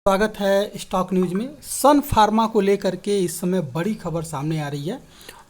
स्वागत है stock news में। सन फार्मा को लेकर के इस समय बड़ी खबर सामने आ रही है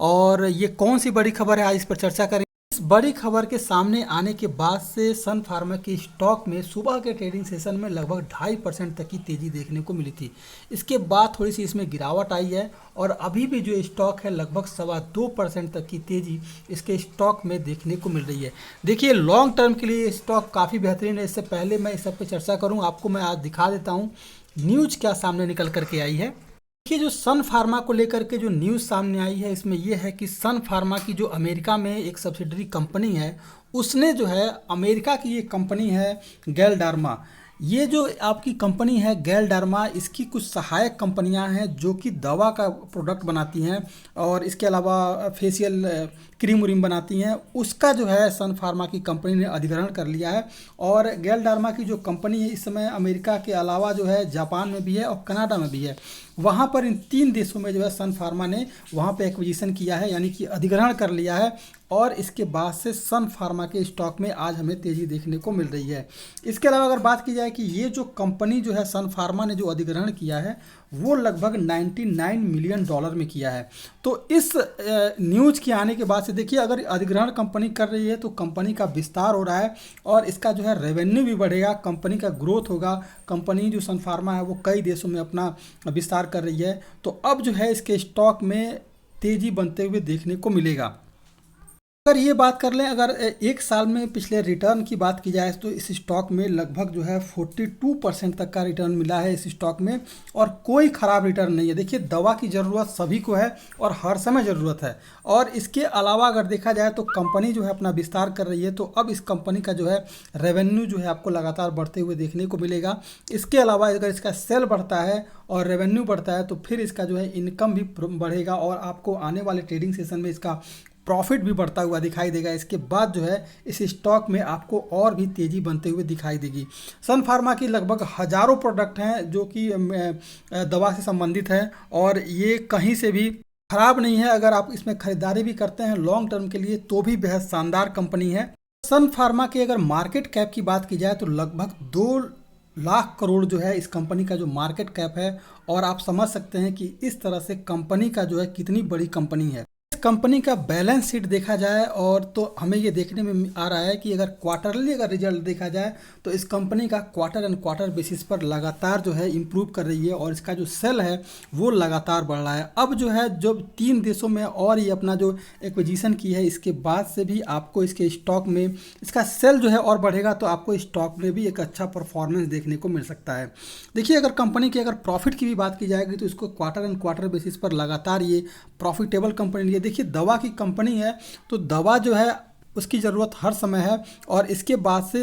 और ये कौन सी बड़ी खबर है, आज इस पर चर्चा करेंगे। इस बड़ी खबर के सामने आने के बाद से सन फार्मा के स्टॉक में सुबह के ट्रेडिंग सेशन में लगभग 2.5% तक की तेजी देखने को मिली थी। इसके बाद थोड़ी सी इसमें गिरावट आई है और अभी भी जो स्टॉक है लगभग 2.25% तक की तेजी इसके स्टॉक में देखने को मिल रही है। देखिए, लॉन्ग टर्म के लिए स्टॉक काफ़ी बेहतरीन है। इससे पहले मैं इस सब पे चर्चा करूँ, आपको मैं आज दिखा देता हूँ न्यूज क्या सामने निकल करके आई है। देखिए, जो सन फार्मा को लेकर के जो न्यूज़ सामने आई है इसमें यह है कि सन फार्मा की जो अमेरिका में एक सब्सिडरी कंपनी है, उसने जो है अमेरिका की ये कंपनी है गैलडार्मा, ये जो आपकी कंपनी है गैलडार्मा, इसकी कुछ सहायक कंपनियां हैं जो कि दवा का प्रोडक्ट बनाती हैं और इसके अलावा फेशियल क्रीम व्रीम बनाती हैं। उसका जो है सन फार्मा की कंपनी ने अधिग्रहण कर लिया है और गैलडार्मा की जो कंपनी है इस समय अमेरिका के अलावा जो है जापान में भी है और कनाडा में भी है। वहाँ पर इन 3 देशों में जो है सन फार्मा ने वहाँ पे एक्विजिशन किया है, यानी कि अधिग्रहण कर लिया है और इसके बाद से सन फार्मा के स्टॉक में आज हमें तेज़ी देखने को मिल रही है। इसके अलावा अगर बात की जाए कि ये जो कंपनी जो है सन फार्मा ने जो अधिग्रहण किया है वो लगभग $99 मिलियन में किया है। तो इस न्यूज़ के आने के बाद से देखिए, अगर अधिग्रहण कंपनी कर रही है तो कंपनी का विस्तार हो रहा है और इसका जो है रेवेन्यू भी बढ़ेगा, कंपनी का ग्रोथ होगा। कंपनी जो सन फार्मा है वो कई देशों में अपना विस्तार कर रही है, तो अब जो है इसके स्टॉक में तेज़ी बनते हुए देखने को मिलेगा। अगर ये बात कर लें, अगर एक साल में पिछले रिटर्न की बात की जाए तो इस स्टॉक में लगभग जो है 42% तक का रिटर्न मिला है इस स्टॉक में और कोई ख़राब रिटर्न नहीं है। देखिए, दवा की ज़रूरत सभी को है और हर समय ज़रूरत है और इसके अलावा अगर देखा जाए तो कंपनी जो है अपना विस्तार कर रही है, तो अब इस कंपनी का जो है रेवेन्यू जो है आपको लगातार बढ़ते हुए देखने को मिलेगा। इसके अलावा अगर इसका सेल बढ़ता है और रेवेन्यू बढ़ता है तो फिर इसका जो है इनकम भी बढ़ेगा और आपको आने वाले ट्रेडिंग सेशन में इसका प्रॉफिट भी बढ़ता हुआ दिखाई देगा। इसके बाद जो है इस स्टॉक में आपको और भी तेज़ी बनते हुए दिखाई देगी। सन फार्मा की लगभग हज़ारों प्रोडक्ट हैं जो कि दवा से संबंधित हैं और ये कहीं से भी खराब नहीं है। अगर आप इसमें ख़रीदारी भी करते हैं लॉन्ग टर्म के लिए तो भी बेहद शानदार कंपनी है। सन फार्मा की अगर मार्केट कैप की बात की जाए तो लगभग 2 लाख करोड़ जो है इस कंपनी का जो मार्केट कैप है और आप समझ सकते हैं कि इस तरह से कंपनी का जो है कितनी बड़ी कंपनी है। कंपनी का बैलेंस शीट देखा जाए और तो हमें ये देखने में आ रहा है कि अगर क्वार्टरली अगर रिजल्ट देखा जाए तो इस कंपनी का क्वार्टर एंड क्वार्टर बेसिस पर लगातार जो है इम्प्रूव कर रही है और इसका जो सेल है वो लगातार बढ़ रहा है। अब जो है जो 3 देशों में और ये अपना जो एक्विजिशन की है इसके बाद से भी आपको इसके स्टॉक में इसका सेल जो है और बढ़ेगा, तो आपको स्टॉक में भी एक अच्छा परफॉर्मेंस देखने को मिल सकता है। देखिए, अगर कंपनी की अगर प्रॉफिट की भी बात की जाएगी तो इसको क्वार्टर एंड क्वार्टर बेसिस पर लगातार ये प्रॉफिटेबल कंपनी है। देखिए, दवा की कंपनी है तो दवा जो है उसकी ज़रूरत हर समय है और इसके बाद से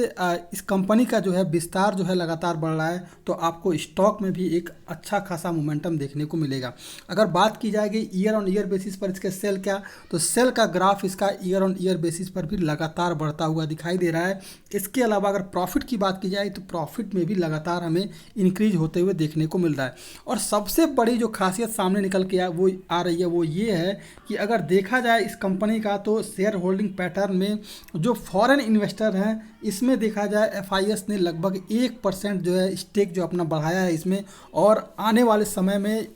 इस कंपनी का जो है विस्तार जो है लगातार बढ़ रहा है, तो आपको स्टॉक में भी एक अच्छा खासा मोमेंटम देखने को मिलेगा। अगर बात की जाएगी ईयर ऑन ईयर बेसिस पर इसके सेल क्या, तो सेल का ग्राफ इसका ईयर ऑन ईयर बेसिस पर भी लगातार बढ़ता हुआ दिखाई दे रहा है। इसके अलावा अगर प्रॉफिट की बात की जाए तो प्रॉफिट में भी लगातार हमें इंक्रीज होते हुए देखने को मिल रहा है। और सबसे बड़ी जो खासियत सामने निकल के आ रही है वो ये है कि अगर देखा जाए इस कंपनी का तो शेयर होल्डिंग पैटर्न में जो फॉरेन इन्वेस्टर हैं इसमें देखा जाए एफआईएस ने लगभग 1% जो है स्टेक जो अपना बढ़ाया है इसमें, और आने वाले समय में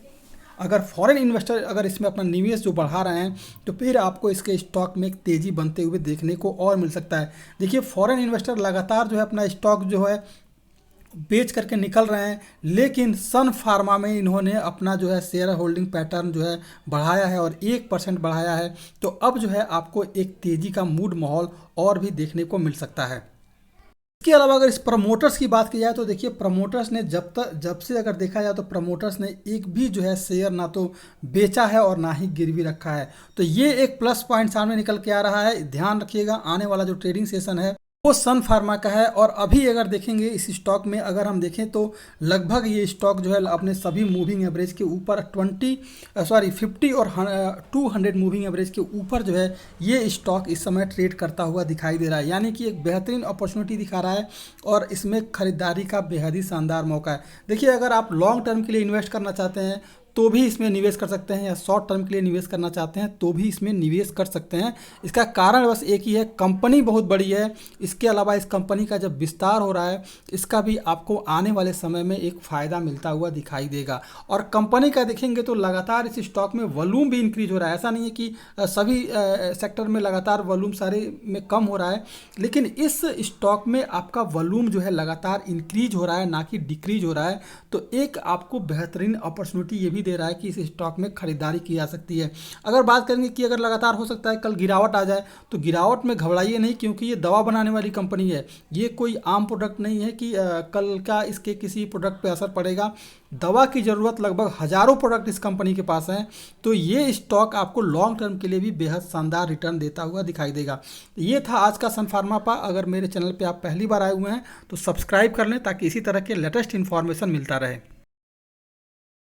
अगर फॉरेन इन्वेस्टर अगर इसमें अपना निवेश जो बढ़ा रहे हैं तो फिर आपको इसके स्टॉक में एक तेज़ी बनते हुए देखने को और मिल सकता है। देखिए, फॉरेन इन्वेस्टर लगातार जो है अपना स्टॉक जो है बेच करके निकल रहे हैं, लेकिन सन फार्मा में इन्होंने अपना जो है शेयर होल्डिंग पैटर्न जो है बढ़ाया है और 1% बढ़ाया है, तो अब जो है आपको एक तेज़ी का मूड माहौल और भी देखने को मिल सकता है। इसके अलावा अगर इस प्रमोटर्स की बात की जाए तो देखिए, प्रमोटर्स ने जब से अगर देखा जाए तो प्रमोटर्स ने एक भी जो है शेयर ना तो बेचा है और ना ही गिरवी रखा है, तो ये एक प्लस पॉइंट सामने निकल के आ रहा है। ध्यान रखिएगा, आने वाला जो ट्रेडिंग सेशन है वो सन फार्मा का है और अभी अगर देखेंगे इस स्टॉक में अगर हम देखें तो लगभग ये स्टॉक जो है अपने सभी मूविंग एवरेज के ऊपर 50 और 200 मूविंग एवरेज के ऊपर जो है ये स्टॉक इस समय ट्रेड करता हुआ दिखाई दे रहा है, यानी कि एक बेहतरीन अपॉर्चुनिटी दिखा रहा है और इसमें खरीदारी का बेहद ही शानदार मौका है। देखिए, अगर आप लॉन्ग टर्म के लिए इन्वेस्ट करना चाहते हैं तो भी इसमें निवेश कर सकते हैं, या शॉर्ट टर्म के लिए निवेश करना चाहते हैं तो भी इसमें निवेश कर सकते हैं। इसका कारण बस एक ही है, कंपनी बहुत बड़ी है। इसके अलावा इस कंपनी का जब विस्तार हो रहा है, इसका भी आपको आने वाले समय में एक फ़ायदा मिलता हुआ दिखाई देगा। और कंपनी का देखेंगे तो लगातार इस स्टॉक में वॉल्यूम भी इंक्रीज हो रहा है। ऐसा नहीं है कि सभी सेक्टर में लगातार वॉल्यूम सारे में कम हो रहा है, लेकिन इस स्टॉक में आपका वॉल्यूम जो है लगातार इंक्रीज हो रहा है, ना कि डिक्रीज हो रहा है। तो एक आपको बेहतरीन अपॉर्चुनिटी ये भी दे रहा है कि इस स्टॉक में खरीदारी की जा सकती है। अगर बात करेंगे कि अगर लगातार हो सकता है कल गिरावट आ जाए, तो गिरावट में घबराइए नहीं, क्योंकि ये दवा बनाने वाली कंपनी है। ये कोई आम प्रोडक्ट नहीं है कि कल का इसके किसी प्रोडक्ट पे असर पड़ेगा। दवा की ज़रूरत लगभग हज़ारों प्रोडक्ट इस कंपनी के पास हैं। तो ये स्टॉक आपको लॉन्ग टर्म के लिए भी बेहद शानदार रिटर्न देता हुआ दिखाई देगा। ये था आज का सन फार्मा पा। अगर मेरे चैनल पे आप पहली बार आए हुए हैं तो सब्सक्राइब कर लें, ताकि इसी तरह के लेटेस्ट इन्फॉर्मेशन मिलता रहे।